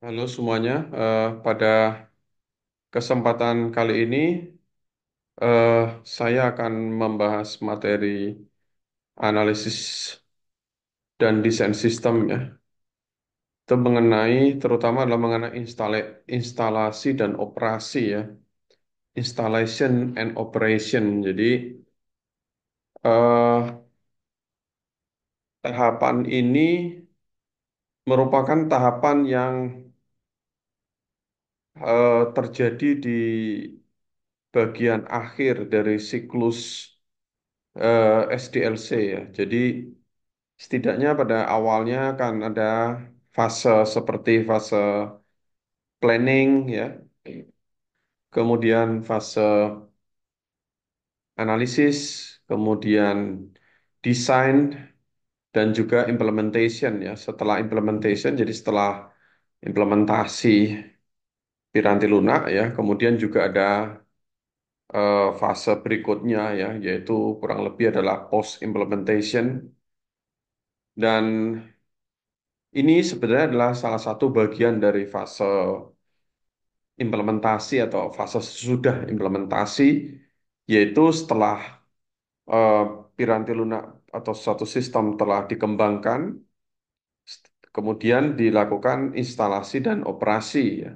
Halo semuanya, pada kesempatan kali ini saya akan membahas materi analisis dan desain sistem ya. Itu terutama adalah mengenai instalasi dan operasi ya, installation and operation. Jadi eh, tahapan ini merupakan tahapan yang terjadi di bagian akhir dari siklus SDLC ya. Jadi setidaknya pada awalnya kan ada fase seperti fase planning ya, kemudian fase analisis, kemudian desain dan juga implementation ya. Setelah implementation, jadi setelah implementasi piranti lunak ya, kemudian juga ada fase berikutnya ya, yaitu kurang lebih adalah post implementation dan ini sebenarnya adalah salah satu bagian dari fase implementasi atau fase sesudah implementasi, yaitu setelah eh, piranti lunak atau suatu sistem telah dikembangkan, kemudian dilakukan instalasi dan operasi, ya,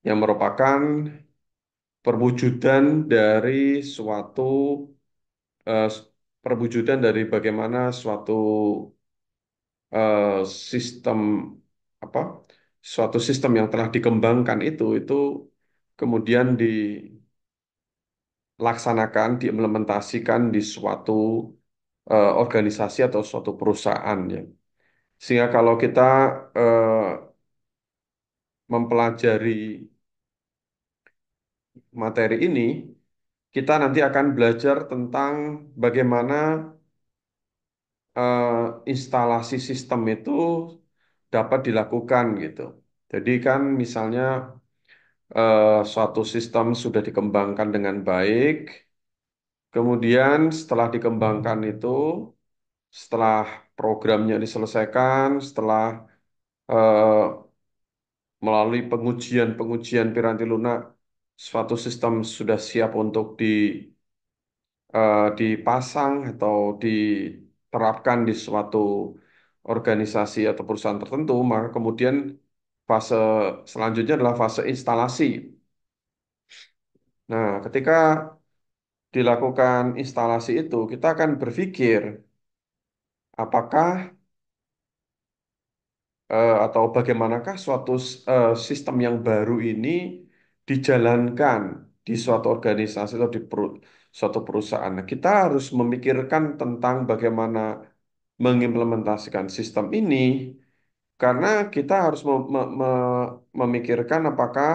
yang merupakan perwujudan dari suatu eh, perwujudan dari bagaimana suatu sistem apa suatu sistem yang telah dikembangkan itu kemudian dilaksanakan, diimplementasikan di suatu organisasi atau suatu perusahaan ya. Sehingga kalau kita eh, mempelajari materi ini, kita nanti akan belajar tentang bagaimana eh, instalasi sistem itu dapat dilakukan gitu. Jadi kan misalnya suatu sistem sudah dikembangkan dengan baik, kemudian setelah dikembangkan itu, setelah programnya diselesaikan, setelah eh, melalui pengujian-pengujian piranti lunak, suatu sistem sudah siap untuk dipasang atau diterapkan di suatu organisasi atau perusahaan tertentu, maka kemudian fase selanjutnya adalah fase instalasi. Nah, ketika dilakukan instalasi itu, kita akan berpikir apakah atau bagaimanakah suatu sistem yang baru ini dijalankan di suatu organisasi atau di suatu perusahaan. Nah, kita harus memikirkan tentang bagaimana mengimplementasikan sistem ini karena kita harus memikirkan apakah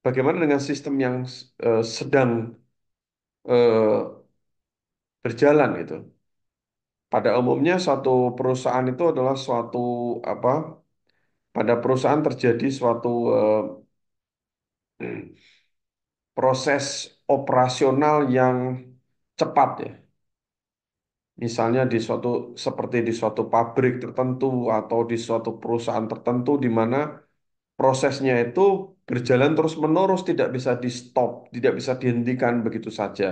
bagaimana dengan sistem yang sedang eh, berjalan itu. Pada umumnya suatu perusahaan itu adalah suatu apa? Pada perusahaan terjadi suatu proses operasional yang cepat ya. Misalnya seperti di suatu pabrik tertentu atau di suatu perusahaan tertentu di mana prosesnya itu berjalan terus-menerus, tidak bisa di-stop, tidak bisa dihentikan begitu saja.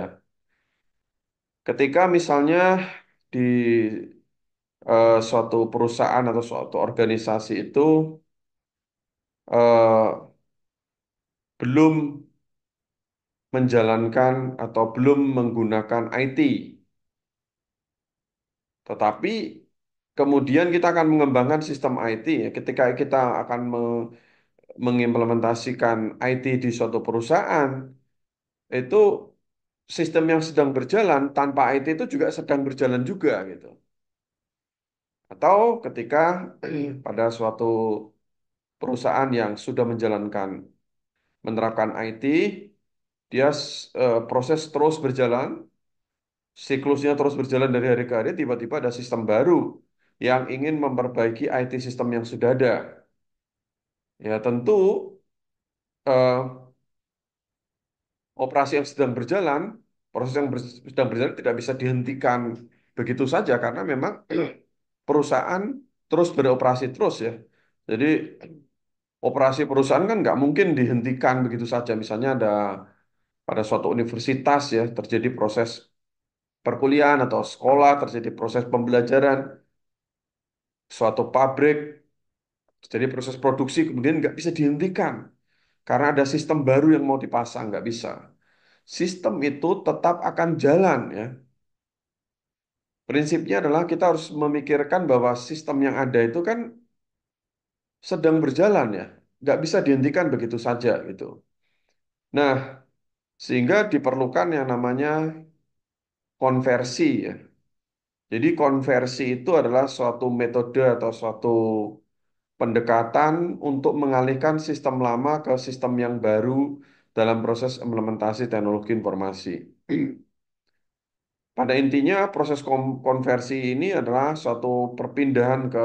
Ketika misalnya di suatu perusahaan atau suatu organisasi itu eh, belum menjalankan atau belum menggunakan IT, tetapi kemudian kita akan mengembangkan sistem IT ya. Ketika kita akan mengimplementasikan IT di suatu perusahaan, itu sistem yang sedang berjalan tanpa IT itu juga sedang berjalan juga gitu. Atau ketika pada suatu perusahaan yang sudah menerapkan IT, dia proses terus berjalan, siklusnya terus berjalan dari hari ke hari, tiba-tiba ada sistem baru yang ingin memperbaiki IT sistem yang sudah ada. Ya tentu eh, operasi yang sedang berjalan, proses yang sedang berjalan tidak bisa dihentikan begitu saja karena memang perusahaan terus beroperasi terus ya. Jadi operasi perusahaan kan nggak mungkin dihentikan begitu saja. Misalnya ada pada suatu universitas ya terjadi proses perkuliahan atau sekolah, terjadi proses pembelajaran, suatu pabrik, terjadi proses produksi, kemudian nggak bisa dihentikan karena ada sistem baru yang mau dipasang, nggak bisa. Sistem itu tetap akan jalan ya. Prinsipnya adalah kita harus memikirkan bahwa sistem yang ada itu kan sedang berjalan ya, nggak bisa dihentikan begitu saja gitu. Nah, sehingga diperlukan yang namanya konversi ya. Jadi konversi itu adalah suatu metode atau suatu pendekatan untuk mengalihkan sistem lama ke sistem yang baru dalam proses implementasi teknologi informasi. Pada intinya proses konversi ini adalah suatu perpindahan ke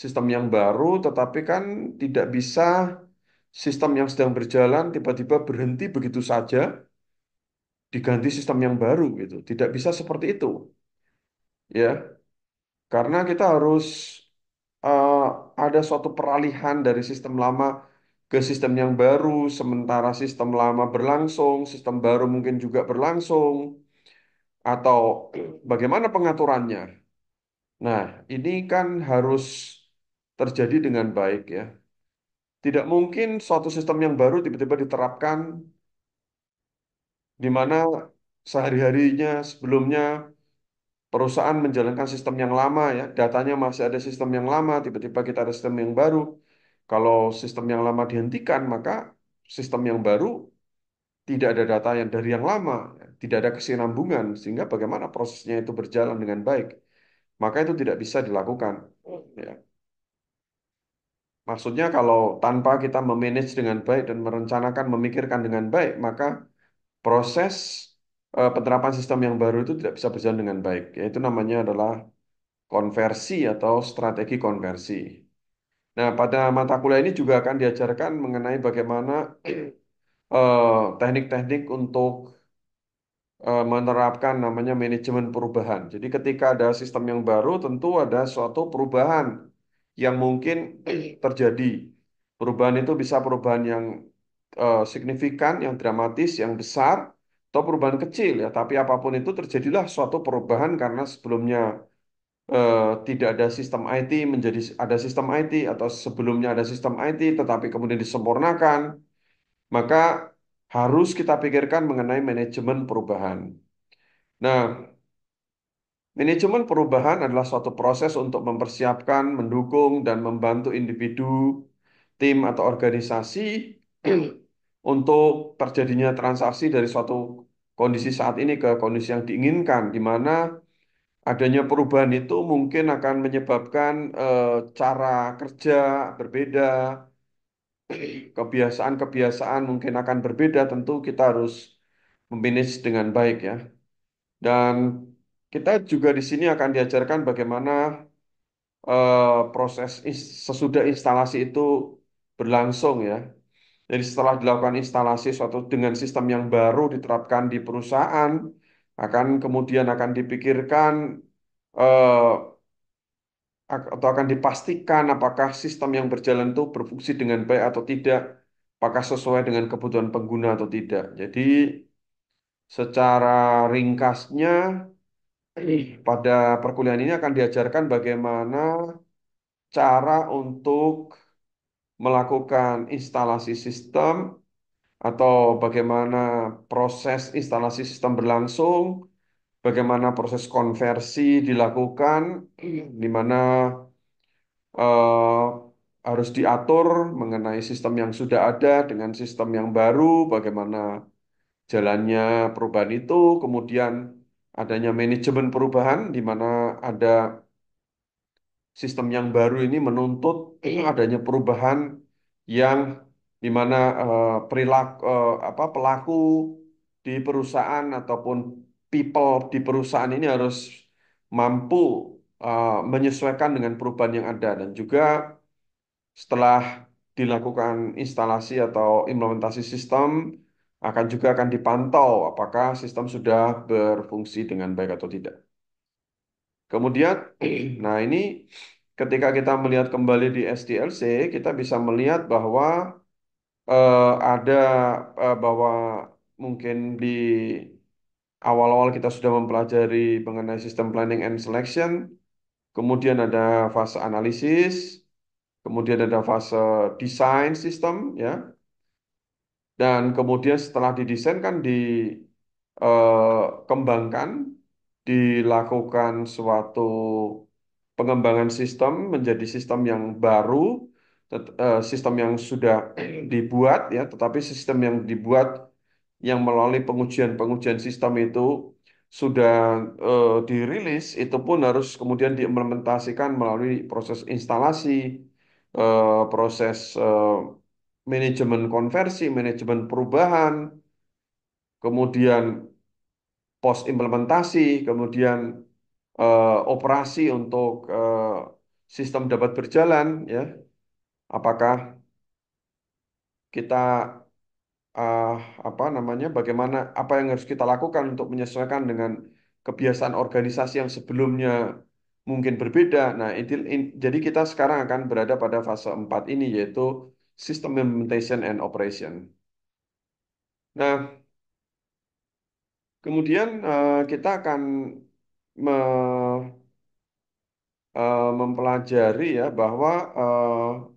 sistem yang baru, tetapi kan tidak bisa sistem yang sedang berjalan tiba-tiba berhenti begitu saja diganti sistem yang baru gitu. Tidak bisa seperti itu, ya. Karena kita harus eh, ada suatu peralihan dari sistem lama ke sistem yang baru, sementara sistem lama berlangsung, sistem baru mungkin juga berlangsung, atau bagaimana pengaturannya. Nah, ini kan harus terjadi dengan baik ya. Tidak mungkin suatu sistem yang baru tiba-tiba diterapkan di mana sehari-harinya sebelumnya perusahaan menjalankan sistem yang lama ya, datanya masih ada sistem yang lama, tiba-tiba kita ada sistem yang baru. Kalau sistem yang lama dihentikan, maka sistem yang baru tidak ada data yang dari yang lama, ya. Tidak ada kesinambungan, sehingga bagaimana prosesnya itu berjalan dengan baik. Maka itu tidak bisa dilakukan. Ya. Maksudnya kalau tanpa kita memanage dengan baik dan merencanakan, memikirkan dengan baik, maka proses penerapan sistem yang baru itu tidak bisa berjalan dengan baik. Yaitu namanya adalah konversi atau strategi konversi. Nah, pada mata kuliah ini juga akan diajarkan mengenai bagaimana teknik-teknik untuk menerapkan namanya manajemen perubahan. Jadi ketika ada sistem yang baru, tentu ada suatu perubahan yang mungkin terjadi. Perubahan itu bisa perubahan yang signifikan, yang dramatis, yang besar, atau perubahan kecil ya. Tapi apapun itu terjadilah suatu perubahan karena sebelumnya tidak ada sistem IT menjadi ada sistem IT atau sebelumnya ada sistem IT tetapi kemudian disempurnakan, maka harus kita pikirkan mengenai manajemen perubahan. Nah, manajemen perubahan adalah suatu proses untuk mempersiapkan, mendukung, dan membantu individu, tim, atau organisasi untuk terjadinya transaksi dari suatu kondisi saat ini ke kondisi yang diinginkan, di mana adanya perubahan itu mungkin akan menyebabkan cara kerja berbeda, kebiasaan-kebiasaan mungkin akan berbeda, tentu kita harus memanage dengan baik ya. Dan kita juga di sini akan diajarkan bagaimana proses sesudah instalasi itu berlangsung ya. Jadi setelah dilakukan instalasi suatu dengan sistem yang baru diterapkan di perusahaan, akan kemudian akan dipikirkan eh, atau akan dipastikan apakah sistem yang berjalan itu berfungsi dengan baik atau tidak, apakah sesuai dengan kebutuhan pengguna atau tidak. Jadi secara ringkasnya pada perkuliahan ini akan diajarkan bagaimana cara untuk melakukan instalasi sistem atau bagaimana proses instalasi sistem berlangsung, bagaimana proses konversi dilakukan, di mana eh, harus diatur mengenai sistem yang sudah ada dengan sistem yang baru, bagaimana jalannya perubahan itu, kemudian adanya manajemen perubahan di mana ada sistem yang baru ini menuntut adanya perubahan yang di mana perilaku apa pelaku di perusahaan ataupun people di perusahaan ini harus mampu menyesuaikan dengan perubahan yang ada dan juga setelah dilakukan instalasi atau implementasi sistem akan dipantau apakah sistem sudah berfungsi dengan baik atau tidak. Kemudian, nah ini ketika kita melihat kembali di SDLC, kita bisa melihat bahwa ada bahwa mungkin di awal-awal kita sudah mempelajari mengenai sistem planning and selection, kemudian ada fase analisis, kemudian ada fase desain sistem, ya, dan kemudian setelah didesain kan dikembangkan, dilakukan suatu pengembangan sistem menjadi sistem yang baru, sistem yang sudah dibuat ya, tetapi sistem yang dibuat yang melalui pengujian-pengujian sistem itu sudah dirilis, itu pun harus kemudian diimplementasikan melalui proses instalasi, proses manajemen konversi, manajemen perubahan, kemudian post implementasi, kemudian operasi untuk sistem dapat berjalan ya. Apakah kita eh, apa namanya, bagaimana apa yang harus kita lakukan untuk menyesuaikan dengan kebiasaan organisasi yang sebelumnya mungkin berbeda. Nah, jadi kita sekarang akan berada pada fase 4 ini, yaitu System Implementation and Operation. Nah, kemudian kita akan me- mempelajari ya bahwa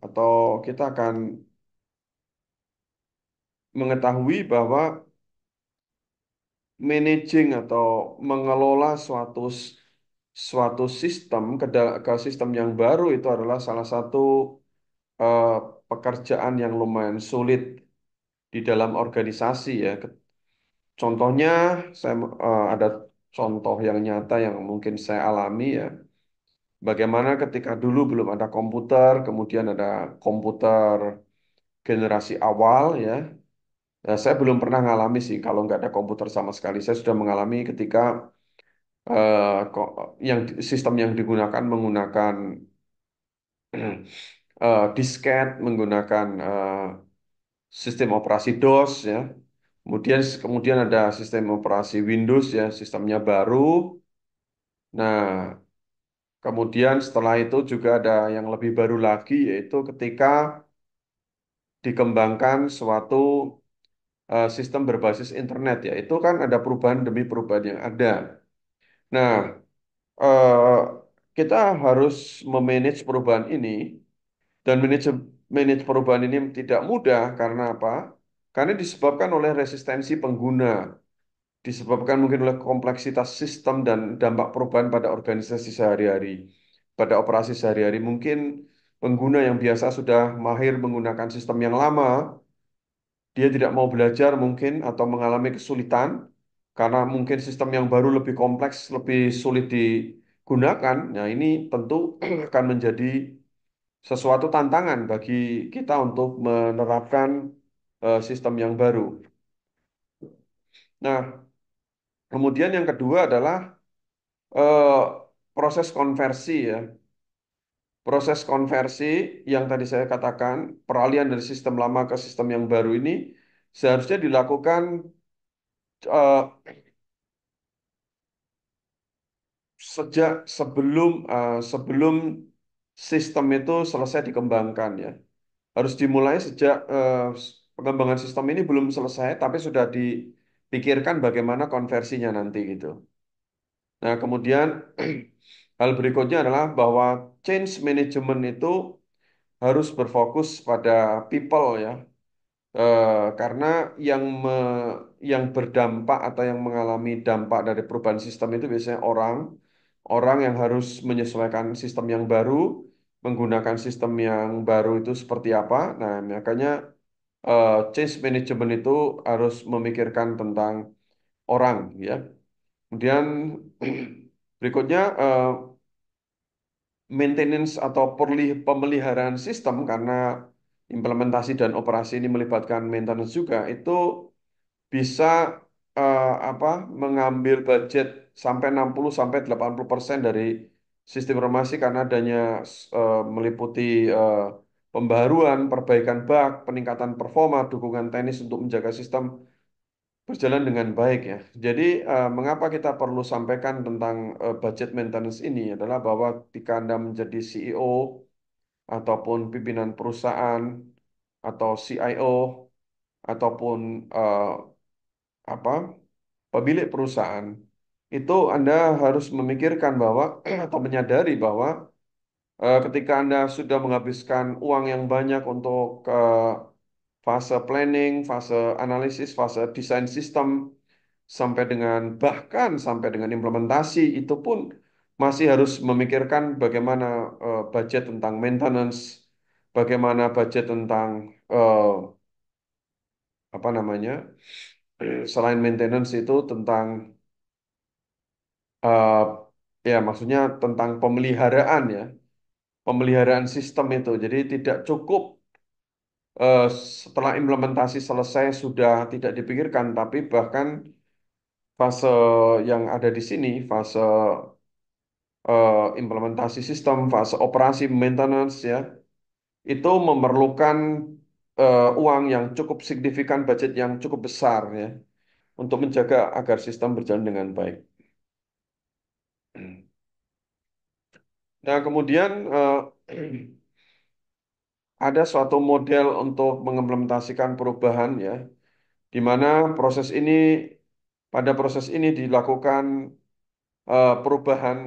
atau kita akan mengetahui bahwa managing atau mengelola suatu sistem ke sistem yang baru itu adalah salah satu eh, pekerjaan yang lumayan sulit di dalam organisasi ya. Contohnya saya ada contoh yang nyata yang mungkin saya alami ya. Bagaimana ketika dulu belum ada komputer, kemudian ada komputer generasi awal ya. Nah, saya belum pernah ngalami sih kalau nggak ada komputer sama sekali. Saya sudah mengalami ketika yang sistem yang digunakan menggunakan disket, menggunakan sistem operasi DOS ya. Kemudian ada sistem operasi Windows ya, sistemnya baru. Nah, kemudian setelah itu juga ada yang lebih baru lagi, yaitu ketika dikembangkan suatu sistem berbasis internet ya. Itu kan ada perubahan demi perubahan yang ada. Nah, eh, kita harus memanage perubahan ini, dan manage perubahan ini tidak mudah karena apa? Karena disebabkan oleh resistensi pengguna, disebabkan mungkin oleh kompleksitas sistem dan dampak perubahan pada organisasi sehari-hari, pada operasi sehari-hari. Mungkin pengguna yang biasa sudah mahir menggunakan sistem yang lama, dia tidak mau belajar mungkin atau mengalami kesulitan karena mungkin sistem yang baru lebih kompleks, lebih sulit digunakan. Nah, ini tentu akan menjadi sesuatu tantangan bagi kita untuk menerapkan sistem yang baru. Nah, kemudian yang kedua adalah eh, proses konversi ya. Proses konversi yang tadi saya katakan, peralihan dari sistem lama ke sistem yang baru ini seharusnya dilakukan eh, sejak sebelum sistem itu selesai dikembangkan ya. Harus dimulai sejak pengembangan sistem ini belum selesai, tapi sudah dipikirkan bagaimana konversinya nanti gitu. Nah, kemudian hal berikutnya adalah bahwa change management itu harus berfokus pada people ya. Karena yang yang berdampak atau yang mengalami dampak dari perubahan sistem itu biasanya orang yang harus menyesuaikan sistem yang baru, menggunakan sistem yang baru itu seperti apa. Nah, makanya change management itu harus memikirkan tentang orang ya. Kemudian berikutnya maintenance atau pemeliharaan sistem, karena implementasi dan operasi ini melibatkan maintenance juga, itu bisa apa, mengambil budget sampai 60 sampai 80% dari sistem informasi karena adanya meliputi eh, pembaruan, perbaikan bug, peningkatan performa, dukungan teknis untuk menjaga sistem berjalan dengan baik ya. Jadi mengapa kita perlu sampaikan tentang budget maintenance ini adalah bahwa ketika Anda menjadi CEO ataupun pimpinan perusahaan atau CIO ataupun eh, apa pemilik perusahaan itu Anda harus memikirkan bahwa atau menyadari bahwa ketika Anda sudah menghabiskan uang yang banyak untuk fase planning, fase analisis, fase desain sistem, sampai dengan bahkan sampai dengan implementasi, itu pun masih harus memikirkan bagaimana budget tentang maintenance, bagaimana budget tentang eh, apa namanya, selain maintenance itu tentang eh, ya maksudnya tentang pemeliharaan ya, pemeliharaan sistem itu. Jadi tidak cukup eh, setelah implementasi selesai sudah tidak dipikirkan, tapi bahkan fase yang ada di sini, fase implementasi sistem, fase operasi maintenance ya, itu memerlukan uang yang cukup signifikan, budget yang cukup besar ya, untuk menjaga agar sistem berjalan dengan baik. Nah, kemudian ada suatu model untuk mengimplementasikan perubahan ya, di mana pada proses ini dilakukan perubahan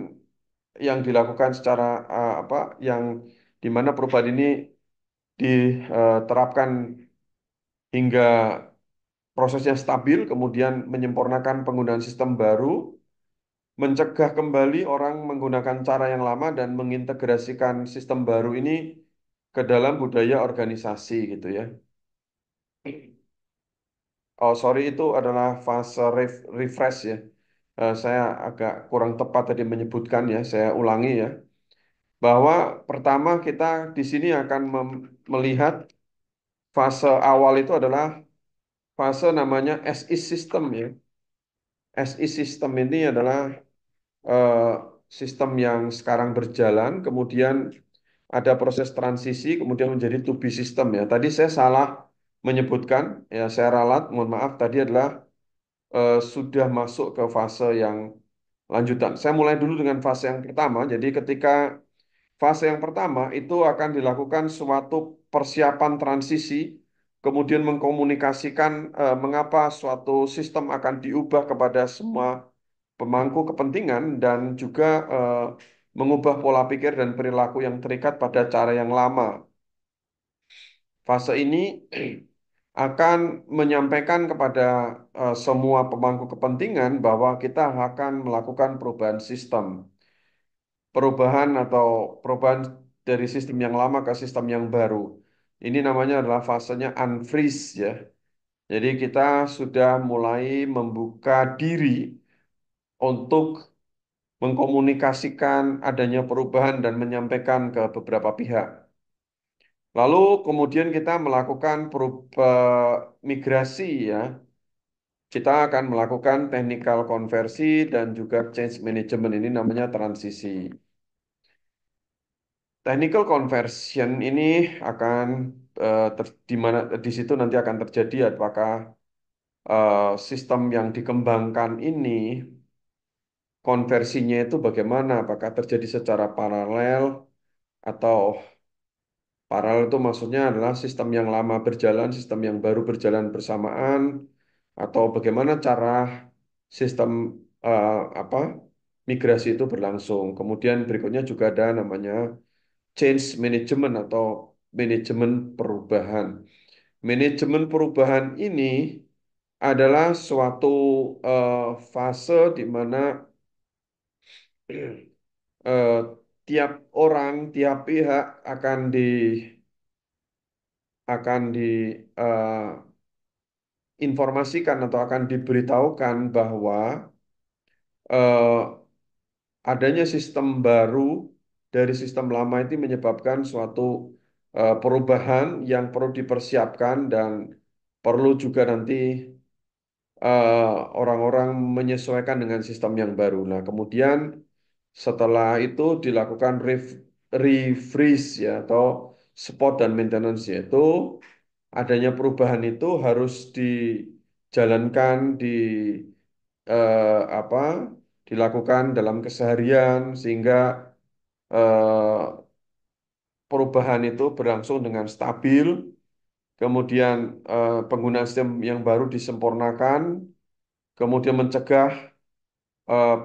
yang dilakukan secara apa, yang di mana perubahan ini diterapkan hingga prosesnya stabil, kemudian menyempurnakan penggunaan sistem baru, mencegah kembali orang menggunakan cara yang lama dan mengintegrasikan sistem baru ini ke dalam budaya organisasi gitu ya. Oh, sorry itu adalah fase refresh ya. Saya agak kurang tepat tadi menyebutkan ya, saya ulangi ya. Bahwa pertama kita di sini akan melihat fase awal itu adalah fase namanya as is system ya. As is system ini adalah eh, sistem yang sekarang berjalan, kemudian ada proses transisi, kemudian menjadi to be system ya. Tadi saya salah menyebutkan, ya saya ralat, mohon maaf, tadi adalah sudah masuk ke fase yang lanjutan. Saya mulai dulu dengan fase yang pertama. Jadi ketika fase yang pertama itu akan dilakukan suatu persiapan transisi, kemudian mengkomunikasikan mengapa suatu sistem akan diubah kepada semua pemangku kepentingan dan juga mengubah pola pikir dan perilaku yang terikat pada cara yang lama. Fase ini akan menyampaikan kepada semua pemangku kepentingan bahwa kita akan melakukan perubahan sistem, perubahan dari sistem yang lama ke sistem yang baru. Ini namanya adalah fasenya unfreeze ya. Jadi kita sudah mulai membuka diri untuk mengkomunikasikan adanya perubahan dan menyampaikan ke beberapa pihak. Lalu kemudian kita melakukan migrasi ya. Kita akan melakukan technical konversi dan juga change management ini namanya transisi. Technical conversion ini akan di mana di situ nanti akan terjadi apakah sistem yang dikembangkan ini konversinya itu bagaimana? Apakah terjadi secara paralel atau paralel itu maksudnya adalah sistem yang lama berjalan, sistem yang baru berjalan bersamaan, atau bagaimana cara sistem eh, apa migrasi itu berlangsung. Kemudian berikutnya juga ada namanya change management atau manajemen perubahan. Manajemen perubahan ini adalah suatu fase di mana eh, tiap orang, tiap pihak akan informasikan atau akan diberitahukan bahwa eh, adanya sistem baru dari sistem lama itu menyebabkan suatu perubahan yang perlu dipersiapkan dan perlu juga nanti eh, orang-orang menyesuaikan dengan sistem yang baru. Nah, kemudian setelah itu dilakukan refreeze ya atau support dan maintenance yaitu adanya perubahan itu harus jalankan apa dilakukan dalam keseharian sehingga eh, perubahan itu berlangsung dengan stabil. Kemudian penggunaan sistem yang baru disempurnakan, kemudian mencegah eh,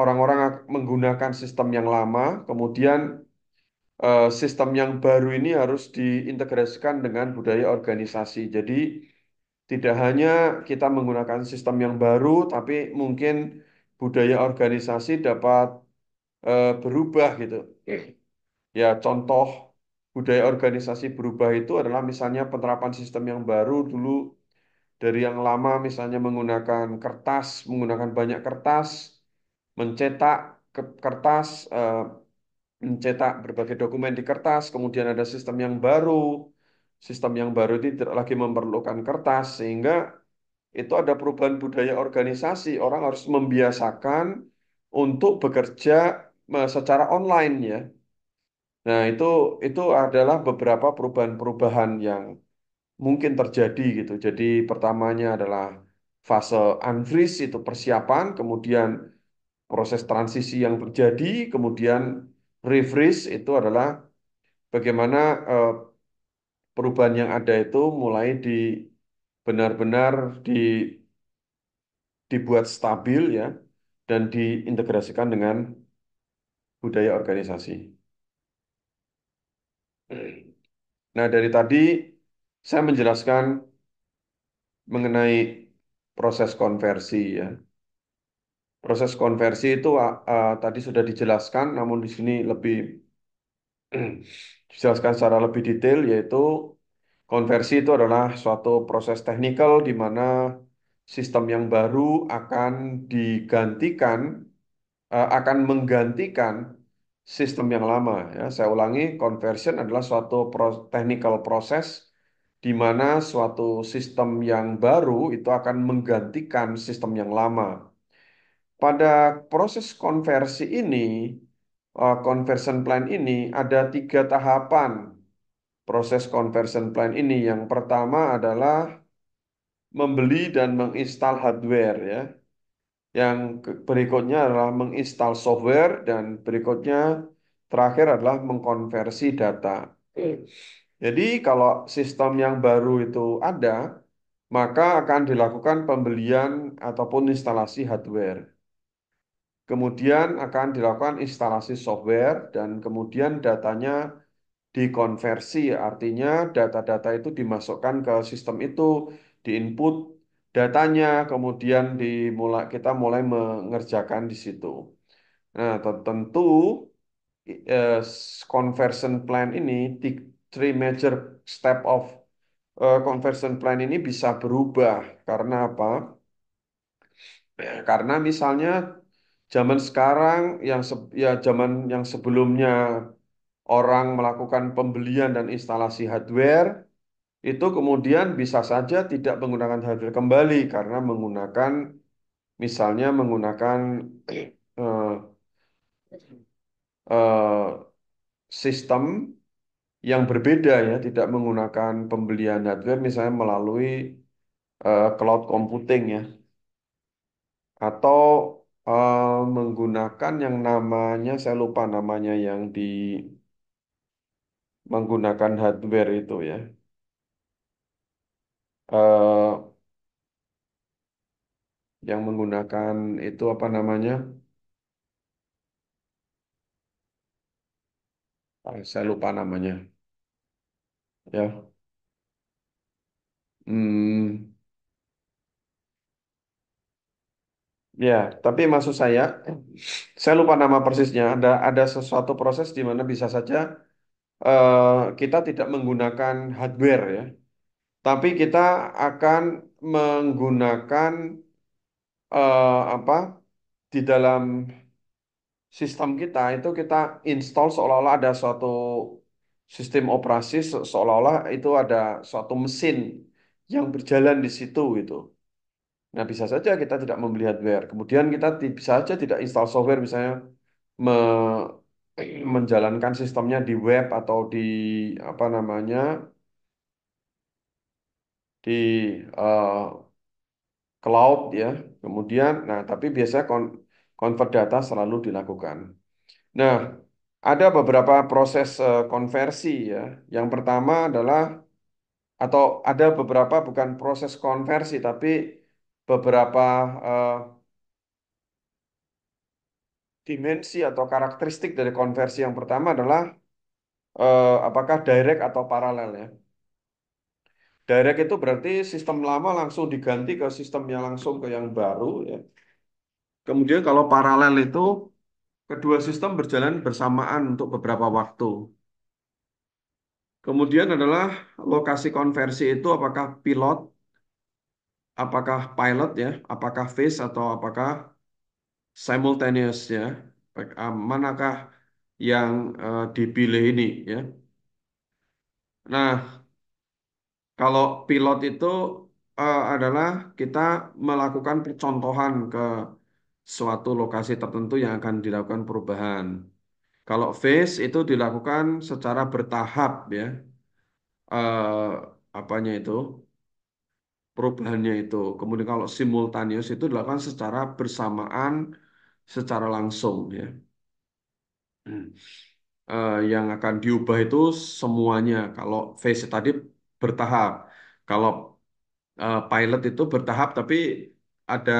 orang-orang menggunakan sistem yang lama, kemudian sistem yang baru ini harus diintegrasikan dengan budaya organisasi. Jadi tidak hanya kita menggunakan sistem yang baru, tapi mungkin budaya organisasi dapat berubah gitu. Ya, contoh budaya organisasi berubah itu adalah misalnya penerapan sistem yang baru dulu dari yang lama misalnya menggunakan kertas, menggunakan banyak kertas, mencetak kertas, mencetak berbagai dokumen di kertas, kemudian ada sistem yang baru. Sistem yang baru itu tidak lagi memerlukan kertas, sehingga itu ada perubahan budaya organisasi. Orang harus membiasakan untuk bekerja secara online ya. Nah, itu adalah beberapa perubahan-perubahan yang mungkin terjadi gitu. Jadi pertamanya adalah fase unfreeze itu persiapan, kemudian proses transisi yang terjadi, kemudian refreeze itu adalah bagaimana eh, perubahan yang ada itu mulai benar-benar dibuat stabil ya dan diintegrasikan dengan budaya organisasi. Nah, dari tadi saya menjelaskan mengenai proses konversi ya. Proses konversi itu tadi sudah dijelaskan, namun di sini lebih dijelaskan secara lebih detail, yaitu konversi itu adalah suatu proses teknikal di mana sistem yang baru akan digantikan, akan menggantikan sistem yang lama. Ya, saya ulangi, conversion adalah suatu technical proses di mana suatu sistem yang baru itu akan menggantikan sistem yang lama. Pada proses konversi ini, conversion plan ini ada tiga tahapan proses conversion plan ini. Yang pertama adalah membeli dan menginstal hardware ya. Yang berikutnya adalah menginstal software dan berikutnya terakhir adalah mengkonversi data. Jadi kalau sistem yang baru itu ada, maka akan dilakukan pembelian ataupun instalasi hardware. Kemudian akan dilakukan instalasi software dan kemudian datanya dikonversi, artinya data-data itu dimasukkan ke sistem itu, diinput datanya, kemudian kita mulai mengerjakan di situ. Nah, tentu conversion plan ini, three major step of conversion plan ini bisa berubah karena apa? Karena misalnya zaman sekarang ya zaman yang sebelumnya orang melakukan pembelian dan instalasi hardware itu kemudian bisa saja tidak menggunakan hardware kembali karena misalnya menggunakan eh, eh, sistem yang berbeda ya, tidak menggunakan pembelian hardware misalnya melalui cloud computing ya, atau menggunakan yang namanya saya lupa namanya yang menggunakan hardware itu ya. eh yang menggunakan itu apa namanya? Saya lupa namanya. Ya, hmm, ya. Tapi maksud saya lupa nama persisnya. Ada sesuatu proses di mana bisa saja kita tidak menggunakan hardware ya, tapi kita akan menggunakan apa di dalam sistem kita itu kita install seolah-olah ada suatu sistem operasi seolah-olah itu ada suatu mesin yang berjalan di situ gitu. Nah, bisa saja kita tidak membeli hardware. Kemudian kita bisa saja tidak install software misalnya me- menjalankan sistemnya di web atau di apa namanya di cloud ya. Kemudian, nah tapi biasanya convert data selalu dilakukan. Nah, ada beberapa proses konversi ya. Yang pertama adalah atau ada beberapa bukan proses konversi tapi beberapa eh, dimensi atau karakteristik dari konversi. Yang pertama adalah apakah direct atau paralel ya. Direct itu berarti sistem lama langsung diganti ke sistemnya langsung ke yang baru ya. Kemudian kalau paralel itu kedua sistem berjalan bersamaan untuk beberapa waktu. Kemudian adalah lokasi konversi itu apakah pilot ya, apakah phase atau apakah simultaneous ya. Manakah yang dipilih ini ya. Nah, kalau pilot itu adalah kita melakukan percontohan ke suatu lokasi tertentu yang akan dilakukan perubahan. Kalau phase itu dilakukan secara bertahap ya, apanya itu perubahannya itu. Kemudian kalau simultaneous itu dilakukan secara bersamaan, secara langsung ya. Hmm. Yang akan diubah itu semuanya. Kalau phase tadi bertahap. Kalau pilot itu bertahap tapi ada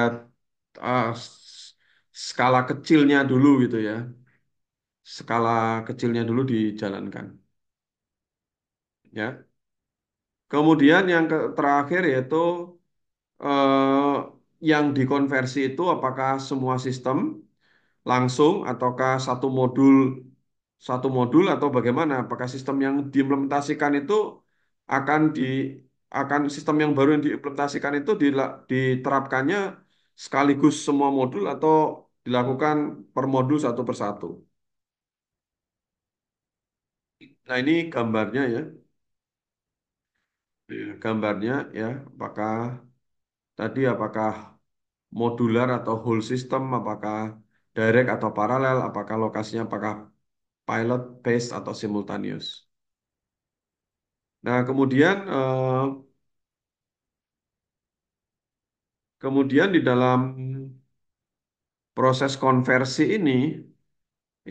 skala kecilnya dulu gitu ya. Skala kecilnya dulu dijalankan ya. Kemudian yang terakhir yaitu eh, yang dikonversi itu apakah semua sistem langsung ataukah satu modul atau bagaimana? Apakah sistem yang diimplementasikan itu akan di akan sistem yang baru yang diimplementasikan itu diterapkannya sekaligus semua modul atau dilakukan per modul satu persatu. Nah, ini gambarnya ya. Gambarnya ya, apakah modular atau whole system, apakah direct atau paralel, apakah lokasinya apakah pilot, phase atau simultaneous. Nah, kemudian di dalam proses konversi ini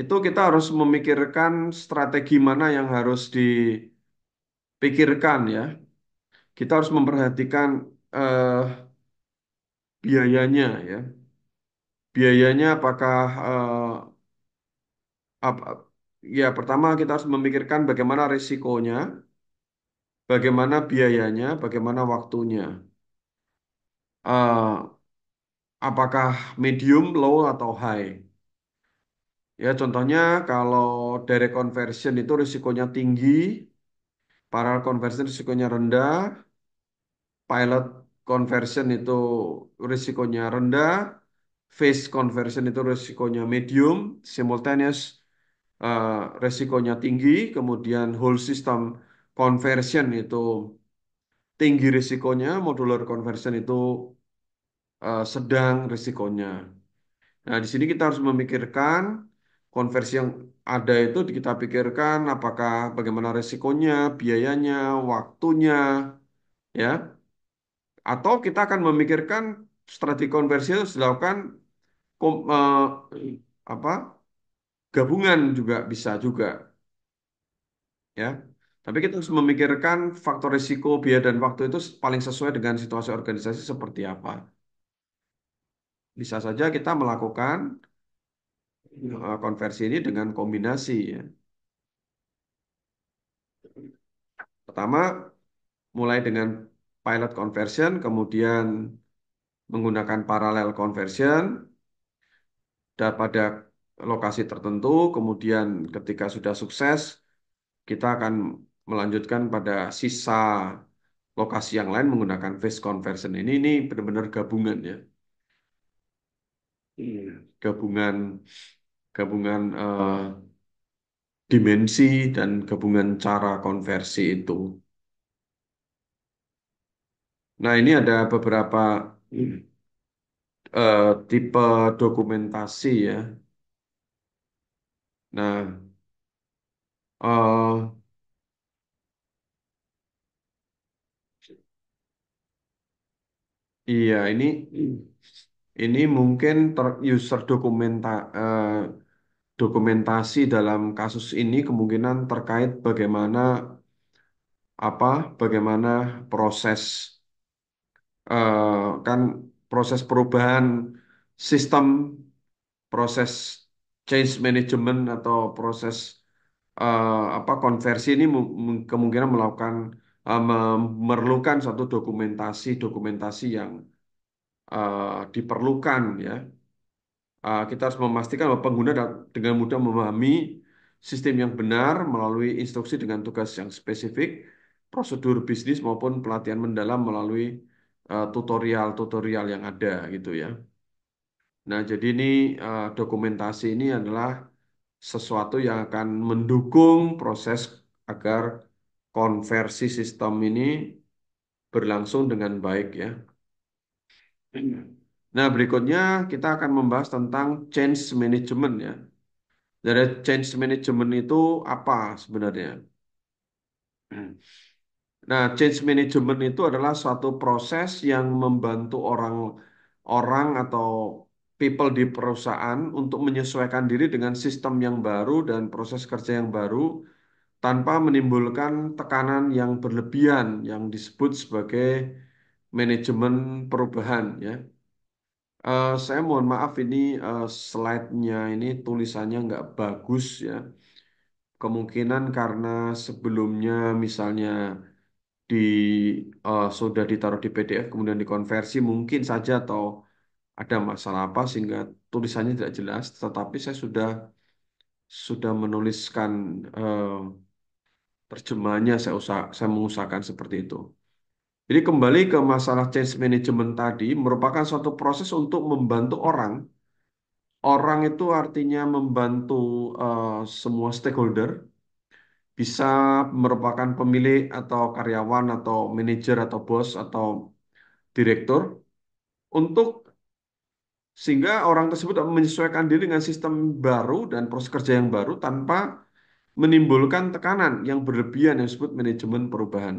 itu kita harus memikirkan strategi mana yang harus dipikirkan ya. Kita harus memperhatikan eh, biayanya ya. Biayanya apakah ya pertama kita harus memikirkan bagaimana risikonya, bagaimana biayanya, bagaimana waktunya. Eh, apakah medium, low atau high? Ya contohnya kalau direct conversion itu risikonya tinggi, parallel conversion risikonya rendah, pilot conversion itu risikonya rendah, phase conversion itu risikonya medium, simultaneous eh, risikonya tinggi, kemudian whole system conversion itu tinggi risikonya, modular conversion itu sedang risikonya. Nah, di sini kita harus memikirkan konversi yang ada itu kita pikirkan apakah bagaimana risikonya, biayanya, waktunya, ya. Atau kita akan memikirkan strategi konversi itu harus dilakukan apa gabungan juga bisa juga, ya. Tapi kita harus memikirkan faktor risiko, biaya dan waktu itu paling sesuai dengan situasi organisasi seperti apa. Bisa saja kita melakukan konversi ini dengan kombinasi ya. Pertama, mulai dengan pilot conversion, kemudian menggunakan parallel conversion pada lokasi tertentu, kemudian ketika sudah sukses, kita akan melanjutkan pada sisa lokasi yang lain menggunakan phase conversion. Ini benar-benar gabungan ya. Iya. Gabungan gabungan dimensi dan gabungan cara konversi itu. Nah, ini ada beberapa tipe dokumentasi ya. Nah, eh, Iya, ini mungkin user dokumentasi dalam kasus ini kemungkinan terkait apa bagaimana proses kan proses perubahan sistem, proses change management atau proses konversi ini kemungkinan memerlukan satu dokumentasi yang diperlukan ya. Kita harus memastikan bahwa pengguna dengan mudah memahami sistem yang benar melalui instruksi dengan tugas yang spesifik, prosedur bisnis maupun pelatihan mendalam melalui tutorial-tutorial yang ada gitu ya. Nah, jadi ini dokumentasi ini adalah sesuatu yang akan mendukung proses agar konversi sistem ini berlangsung dengan baik ya. Nah, berikutnya kita akan membahas tentang change management ya. Jadi change management itu apa sebenarnya? Nah, change management itu adalah suatu proses yang membantu orang atau people di perusahaan untuk menyesuaikan diri dengan sistem yang baru dan proses kerja yang baru tanpa menimbulkan tekanan yang berlebihan yang disebut sebagai manajemen perubahan ya. Saya mohon maaf ini slide-nya ini tulisannya nggak bagus ya. Kemungkinan karena sebelumnya misalnya di sudah ditaruh di PDF kemudian dikonversi mungkin saja atau ada masalah apa sehingga tulisannya tidak jelas. Tetapi saya sudah menuliskan terjemahannya. Saya mengusahakan seperti itu. Jadi kembali ke masalah change management tadi merupakan suatu proses untuk membantu orang. Orang itu artinya membantu semua stakeholder, bisa merupakan pemilik atau karyawan atau manajer atau bos atau direktur untuk sehingga orang tersebut dapat menyesuaikan diri dengan sistem baru dan proses kerja yang baru tanpa menimbulkan tekanan yang berlebihan yang disebut manajemen perubahan.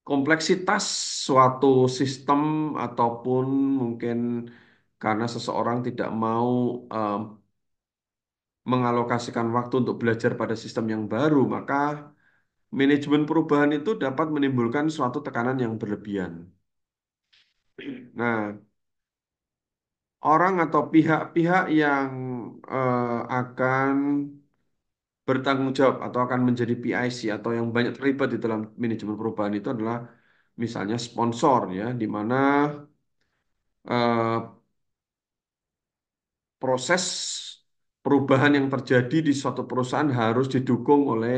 Kompleksitas suatu sistem ataupun mungkin karena seseorang tidak mau eh, mengalokasikan waktu untuk belajar pada sistem yang baru, maka manajemen perubahan itu dapat menimbulkan suatu tekanan yang berlebihan. Nah, orang atau pihak-pihak yang akan bertanggung jawab atau akan menjadi PIC atau yang banyak terlibat di dalam manajemen perubahan itu adalah misalnya sponsor ya, di mana eh, proses perubahan yang terjadi di suatu perusahaan harus didukung oleh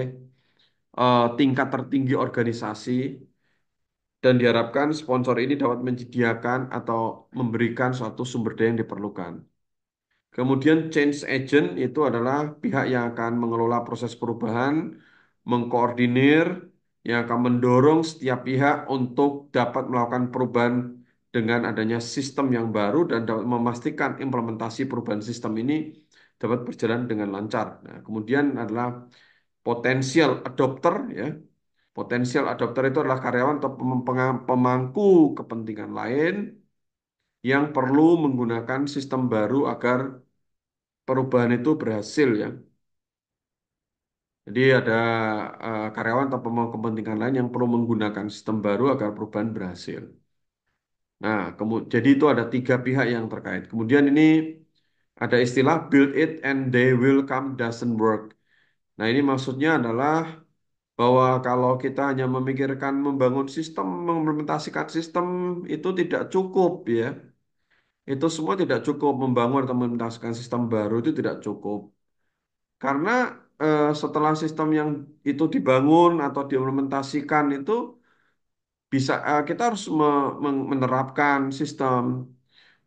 tingkat tertinggi organisasi dan diharapkan sponsor ini dapat menyediakan atau memberikan suatu sumber daya yang diperlukan. Kemudian change agent itu adalah pihak yang akan mengelola proses perubahan, mengkoordinir, yang akan mendorong setiap pihak untuk dapat melakukan perubahan dengan adanya sistem yang baru dan dapat memastikan implementasi perubahan sistem ini dapat berjalan dengan lancar. Nah, kemudian adalah potensial adopter ya. Potensial adopter itu adalah karyawan atau pemangku kepentingan lain yang perlu menggunakan sistem baru agar perubahan itu berhasil ya. Jadi ada karyawan atau pemangku kepentingan lain yang perlu menggunakan sistem baru agar perubahan berhasil. Nah, jadi itu ada tiga pihak yang terkait. Kemudian ini ada istilah build it and they will come doesn't work. Nah, ini maksudnya adalah bahwa kalau kita hanya memikirkan membangun sistem, mengimplementasikan sistem itu tidak cukup ya. Itu semua tidak cukup membangun atau mengimplementasikan sistem baru itu tidak cukup. Karena setelah sistem yang itu dibangun atau diimplementasikan itu kita harus menerapkan sistem,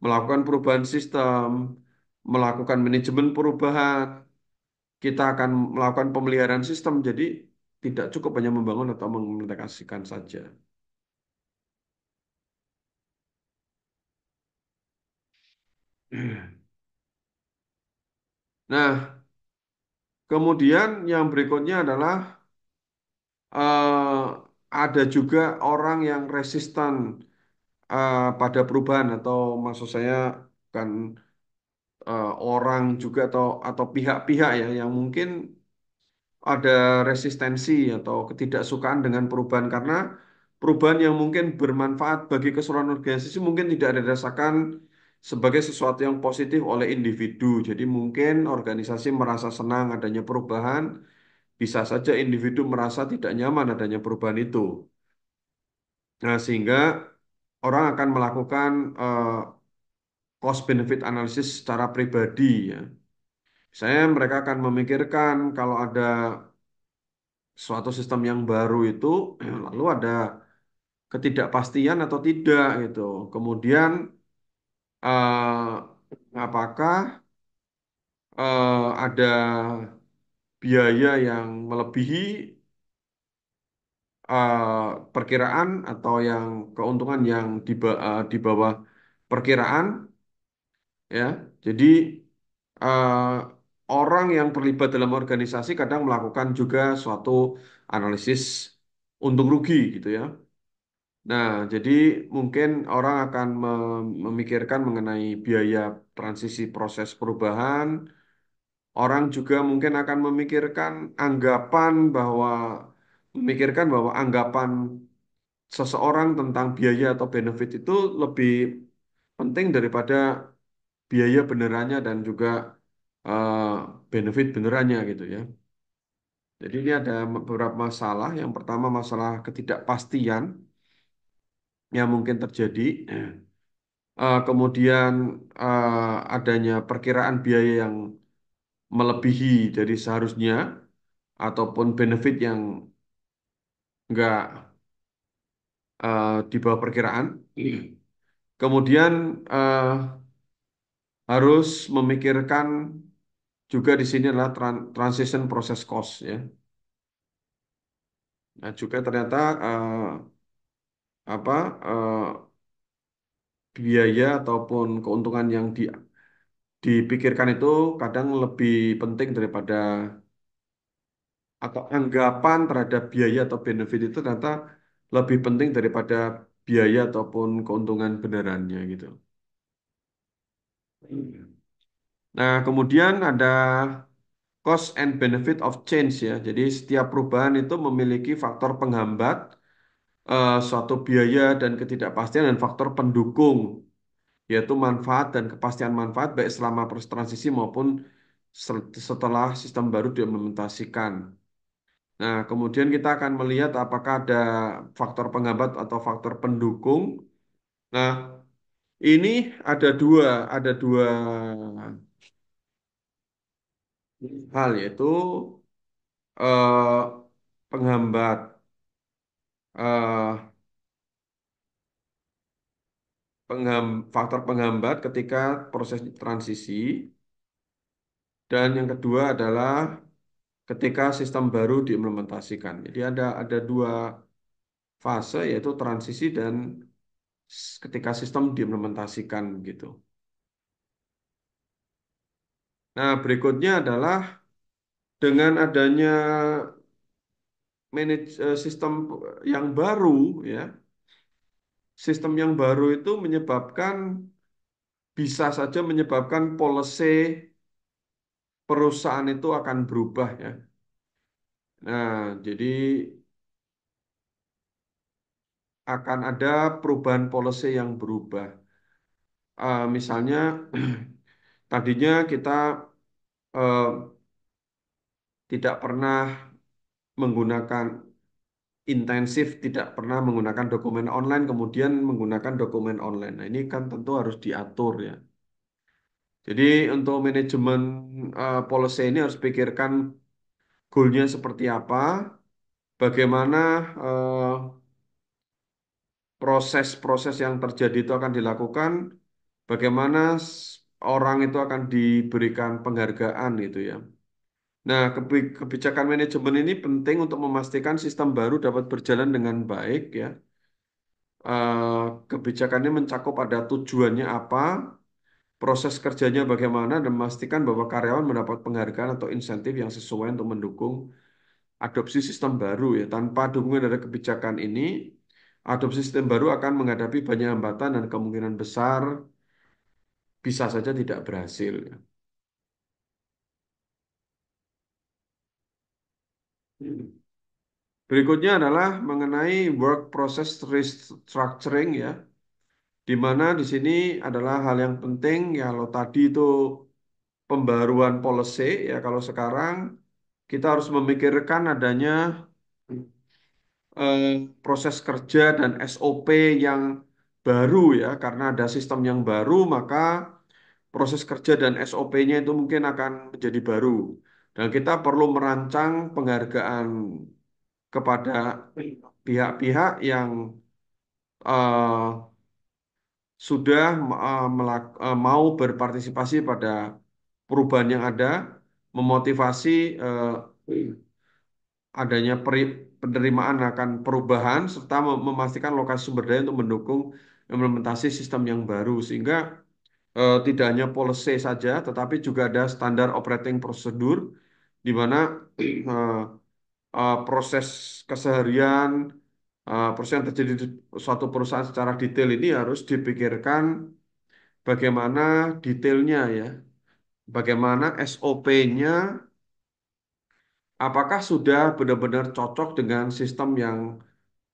melakukan perubahan sistem, melakukan manajemen perubahan. Kita akan melakukan pemeliharaan sistem. Jadi tidak cukup hanya membangun atau mengimplementasikan saja. Nah, kemudian yang berikutnya adalah ada juga orang yang resistan pada perubahan atau maksud saya kan orang juga atau pihak-pihak ya yang mungkin ada resistensi atau ketidaksukaan dengan perubahan karena perubahan yang mungkin bermanfaat bagi keseluruhan organisasi mungkin tidak dirasakan sebagai sesuatu yang positif oleh individu. Jadi mungkin organisasi merasa senang adanya perubahan, bisa saja individu merasa tidak nyaman adanya perubahan itu. Nah, sehingga orang akan melakukan cost benefit analysis secara pribadi ya. Saya mereka akan memikirkan kalau ada suatu sistem yang baru itu lalu ada ketidakpastian atau tidak gitu. Kemudian apakah ada biaya yang melebihi perkiraan atau yang keuntungan yang di bawah perkiraan ya. Jadi eh, orang yang terlibat dalam organisasi kadang melakukan juga suatu analisis untung rugi gitu ya. Nah, jadi mungkin orang akan memikirkan mengenai biaya transisi proses perubahan. Orang juga mungkin akan memikirkan bahwa anggapan seseorang tentang biaya atau benefit itu lebih penting daripada biaya benerannya dan juga eh, benefit benerannya gitu ya. Jadi ini ada beberapa masalah. Yang pertama masalah ketidakpastian yang mungkin terjadi. Kemudian adanya perkiraan biaya yang melebihi dari seharusnya ataupun benefit yang enggak di bawah perkiraan. Kemudian eh, harus memikirkan juga di sini adalah transition process cost ya. Nah, juga ternyata apa biaya ataupun keuntungan yang dipikirkan itu kadang lebih penting daripada atau anggapan terhadap biaya atau benefit itu ternyata lebih penting daripada biaya ataupun keuntungan benerannya gitu. Nah, kemudian ada cost and benefit of change ya. Jadi setiap perubahan itu memiliki faktor penghambat, suatu biaya dan ketidakpastian dan faktor pendukung, yaitu manfaat dan kepastian manfaat baik selama proses transisi maupun setelah sistem baru diimplementasikan. Nah, kemudian kita akan melihat apakah ada faktor penghambat atau faktor pendukung. Nah, ini ada dua hal yaitu eh, penghambat eh, faktor penghambat ketika proses transisi dan yang kedua adalah ketika sistem baru diimplementasikan. Jadi ada dua fase yaitu transisi dan ketika sistem diimplementasikan gitu. Nah, berikutnya adalah dengan adanya sistem yang baru ya, sistem yang baru itu bisa saja menyebabkan policy perusahaan itu akan berubah ya. Nah, jadi akan ada perubahan policy yang berubah. Misalnya tadinya kita eh, tidak pernah menggunakan tidak pernah menggunakan dokumen online, kemudian menggunakan dokumen online. Nah, ini kan tentu harus diatur ya. Jadi untuk manajemen policy ini harus pikirkan goalnya seperti apa, bagaimana eh, proses-proses yang terjadi itu akan dilakukan, bagaimana orang itu akan diberikan penghargaan gitu ya. Nah, kebijakan manajemen ini penting untuk memastikan sistem baru dapat berjalan dengan baik ya. Kebijakannya mencakup ada tujuannya apa, proses kerjanya bagaimana, dan memastikan bahwa karyawan mendapat penghargaan atau insentif yang sesuai untuk mendukung adopsi sistem baru ya. Tanpa dukungan dari kebijakan ini, adopsi sistem baru akan menghadapi banyak hambatan dan kemungkinan besar bisa saja tidak berhasil, ya. Berikutnya adalah mengenai work process restructuring ya, di mana di sini adalah hal yang penting ya. Kalau tadi itu pembaruan policy ya, kalau sekarang kita harus memikirkan adanya eh, proses kerja dan SOP yang baru ya, karena ada sistem yang baru maka proses kerja dan SOP-nya itu mungkin akan menjadi baru. Dan kita perlu merancang penghargaan kepada pihak-pihak yang eh, sudah mau berpartisipasi pada perubahan yang ada, memotivasi adanya penerimaan akan perubahan, serta memastikan lokasi sumber daya untuk mendukung implementasi sistem yang baru, sehingga tidak hanya policy saja, tetapi juga ada standar operating prosedur, di mana proses keseharian, proses yang terjadi di suatu perusahaan secara detail ini harus dipikirkan bagaimana detailnya ya, bagaimana SOP-nya, apakah sudah benar-benar cocok dengan sistem yang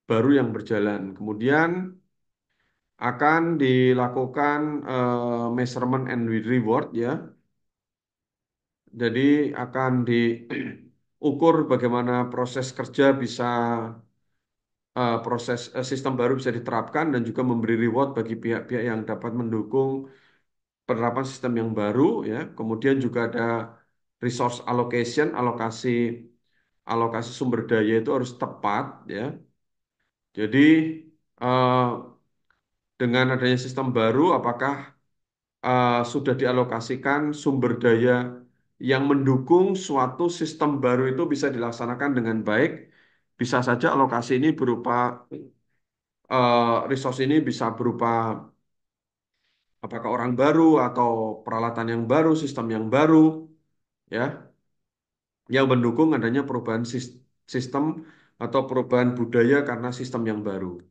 baru yang berjalan. Kemudian akan dilakukan measurement and reward ya. Jadi akan diukur bagaimana proses kerja bisa sistem baru bisa diterapkan dan juga memberi reward bagi pihak-pihak yang dapat mendukung penerapan sistem yang baru ya. Kemudian juga ada resource allocation, alokasi alokasi sumber daya itu harus tepat ya. Jadi eh, dengan adanya sistem baru, apakah sudah dialokasikan sumber daya yang mendukung suatu sistem baru itu bisa dilaksanakan dengan baik? Bisa saja alokasi ini berupa resource ini bisa berupa apakah orang baru atau peralatan yang baru, sistem yang baru, ya, yang mendukung adanya perubahan sistem atau perubahan budaya karena sistem yang baru.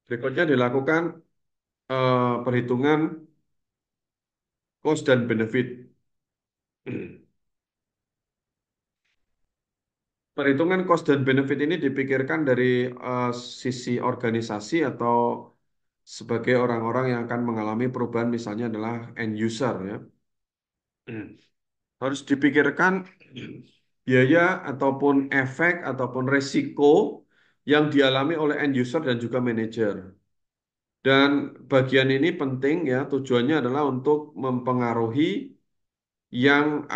Berikutnya dilakukan perhitungan cost dan benefit. Perhitungan cost dan benefit ini dipikirkan dari sisi organisasi atau sebagai orang-orang yang akan mengalami perubahan, misalnya adalah end user ya. Harus dipikirkan biaya ataupun efek ataupun resiko yang dialami oleh end user dan juga manajer. Dan bagian ini penting ya, tujuannya adalah untuk mempengaruhi yang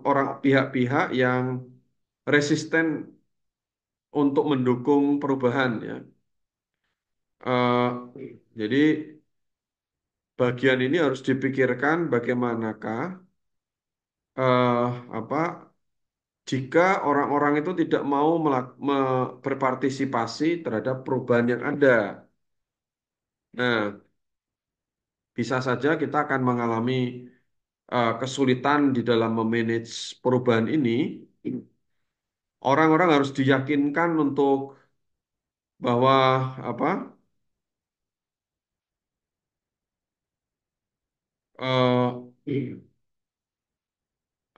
orang pihak-pihak yang resisten untuk mendukung perubahan ya. Jadi bagian ini harus dipikirkan bagaimanakah apa jika orang-orang itu tidak mau berpartisipasi terhadap perubahan yang ada. Nah, bisa saja kita akan mengalami kesulitan di dalam memanage perubahan ini. Orang-orang harus diyakinkan untuk bahwa apa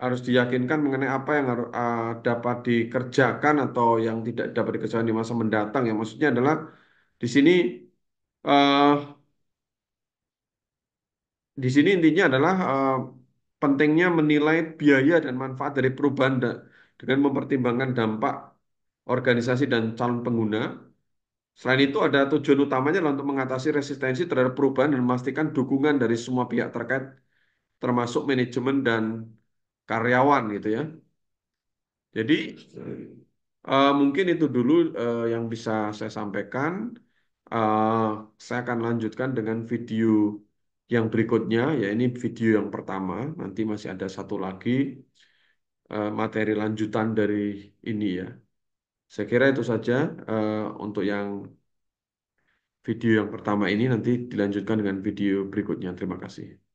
harus diyakinkan mengenai apa yang harus dapat dikerjakan atau yang tidak dapat dikerjakan di masa mendatang. Ya, maksudnya adalah di sini eh, intinya adalah pentingnya menilai biaya dan manfaat dari perubahan dengan mempertimbangkan dampak organisasi dan calon pengguna. Selain itu, ada tujuan utamanya adalah untuk mengatasi resistensi terhadap perubahan dan memastikan dukungan dari semua pihak terkait, termasuk manajemen dan karyawan gitu ya. Jadi mungkin itu dulu yang bisa saya sampaikan. Eh, saya akan lanjutkan dengan video yang berikutnya, ya ini video yang pertama. Nanti masih ada satu lagi materi lanjutan dari ini ya. Saya kira itu saja untuk yang video yang pertama ini nanti dilanjutkan dengan video berikutnya. Terima kasih.